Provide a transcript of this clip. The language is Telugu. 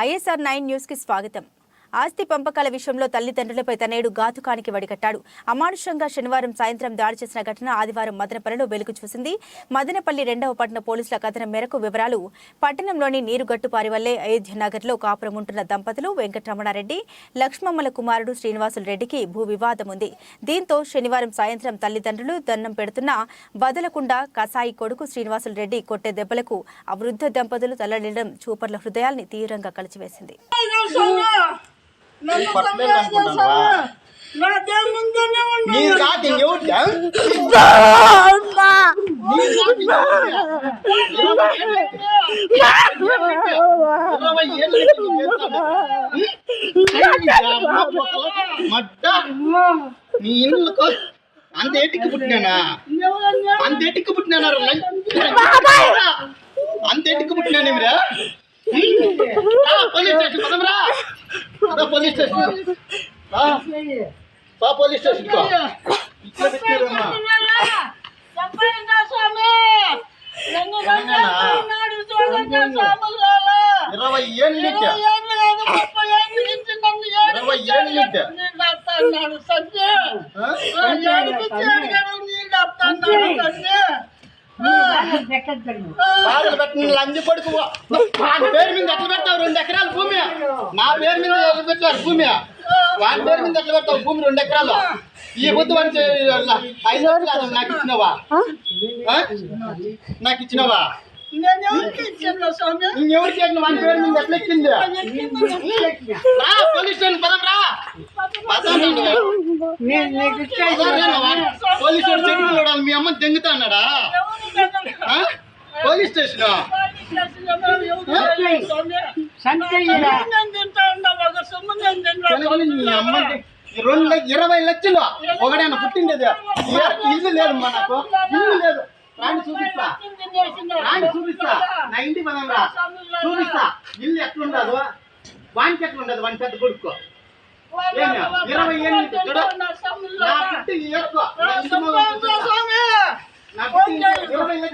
ISR 9 న్యూస్ కి స్వాగతం. ఆస్తి పంపకాల విషయంలో తల్లిదండ్రులపై తనయుడు ఘాతుకానికి వడిగట్టాడు. అమానుషంగా శనివారం సాయంత్రం దాడి చేసిన ఘటన ఆదివారం మదనపల్లిలో వెలుగు చూసింది. మదనపల్లి 2వ పట్టణ పోలీసుల కథనం మేరకు వివరాలు. పట్టణంలోని నీరుగట్టుపారి వల్లే అయోధ్యనగర్లో కాపురం ఉంటున్న దంపతులు వెంకటరమణారెడ్డి, లక్ష్మమ్మల కుమారుడు శ్రీనివాసులు రెడ్డికి భూ వివాదం ఉంది. దీంతో శనివారం సాయంత్రం తల్లిదండ్రులు దండం పెడుతున్నా బదలకుండా కసాయి కొడుకు శ్రీనివాసులు రెడ్డి కొట్టే దెబ్బలకు ఆ వృద్ధ దంపతులు తల్లడిల్లడం చూపర్ల హృదయాల్ని తీవ్రంగా కలిచివేసింది. అంతేటికి పుట్టినానా మీరా పోలీస్ స్టేషన్ పదమరా పోలీస్ స్టేషన్ పోలీస్ స్టేషన్ 20 ఏళ్ళు లంజ పడుకు పేరు మీద ఎట్లా పెడతావు 2 ఎకరాల భూమి నా పేరు మీద పెట్టారు భూమి వాని పేరు మీద ఎట్లా పెడతావు భూమి 2 ఎకరాలు ఈ బుద్ధి వంటి 5 లక్షలు నాకు ఇచ్చినవా ఎవరికి వాని పేరు మీద ఎట్లా ఎక్కింది పోలీస్ స్టేషన్ పదరా పోలీస్ స్టేషన్ చూడాలి మీ అమ్మ దెంగుతా అన్నాడా పోలీస్ స్టేషన్ 20 లక్షలు ఒకడైనా పుట్టిండేది ఇల్లు లేదు నాకు ఇల్లు లేదు రాని చూపిస్తా నా ఇంటి పదంరా చూపిస్తా ఇల్లు ఎట్లుండదు వానికి ఎట్లుండదు వాని పెద్ద కొడుకు 20 ఏళ్ళు నా పుట్టి 20 లక్షలు